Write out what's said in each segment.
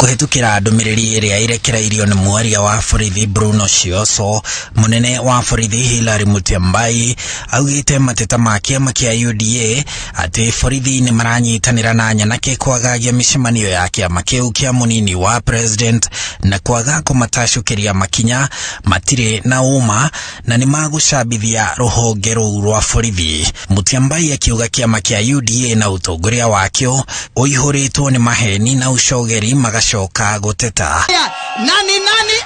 Kuhitukira ndumiriri iria irekereirio ni mwaria wa borithi Bruno Cioso, munene wa borithi Hilary Mutyambai augite mateta ma kiama kia UDA ati borithi ni maranyitanira na Nyanake kwagagia micemanio ya kiama kiu kia munini wa president na kwaga kumatashukiria makinya matire na uma na ni magucabithia ruhonge ruu rwa borithi. Mutyambai akiuga kiama kia UDA na utongoria wakio uihuritwo ni maheni na ucogeri magashoka guteta. Nani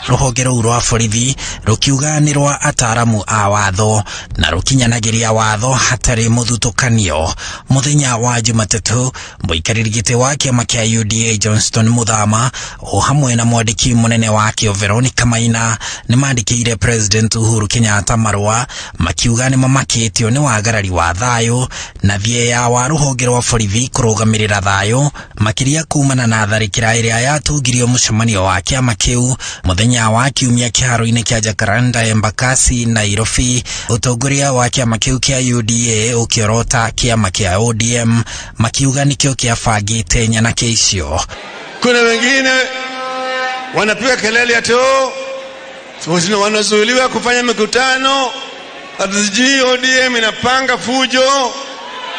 ruhonge ruu rwa borithi rukiuga ni rwa ataramu a watho na rukinyanagiria watho hatari muthutukanio. Muthenya wa Jumatatu muikariri giti wa kiama kia UDA Johnston Muthama o hamwe na mwandiki munene wakio Veronica Maina ni mandikire President Uhuru Kenyatta marua makiuga ni mamakitio ni wagarari wa thayo na thieya wa ruhonge rwa borithi kurugamirira thayo makiria kumana na tharikira iria yatungirio mucemanio wa kiama kiu muthenya wa kiumia kiharo-ini kia Jacaranda Embakasi Nairobi. Utongoria wa kiama kiu kia UDA ukiorota kiama kia ODM makiuga nikio kiabangite Nyanake icio. Kuna wengine wanapiga kelele ati wanazuiliwa kufanya mikutano, ati ODM inapanga fujo,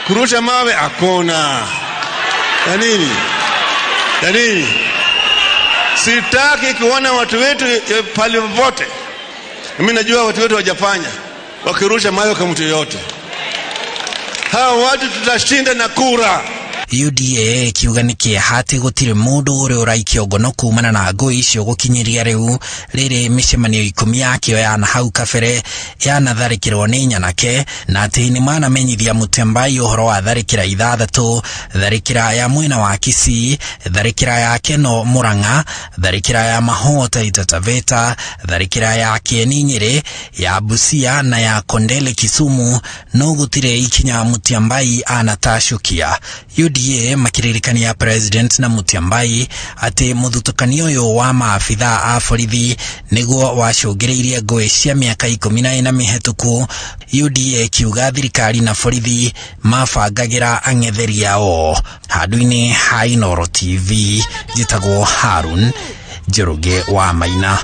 kurusha mawe. Hakuna. Ya nini? Sitaki kuona watu wetu pale popote. Mimi najua watu wetu wajafanya wakirusha mawe kwa mtu yote. Hao watu tutashinda na kura. UDA kiuga nikihati gutire mundu uri uraikio ngono kumana na ngui icio gukinyiria riu riri micemanio 10 yakio ya na hau kabere yana tharikirwo ni Nyanake na ati ni manamenyithia Mutyambai uhoro wa tharikira 6, tharikira ya mwena wa Kisii, tharikira ya Keno Murang'a, tharikira ya Mahoo Taita Taveta, tharikira ya Kieni Nyeri, ya Busia na ya Kondele Kisumu. No gutire ikinya Mutyambai anatashukia. UDA makiririkania president na Mutyambai ati muthutukanio uyu wa maafitha a borithi niguo wacungiriirie ngui cia miaka 14 mihituku. UDA kiuga thirikari na borithi mabangagira ang'etheri yao. Handu-ini ha Inooro TV, njitagwo Harun Njoroge wa Maina.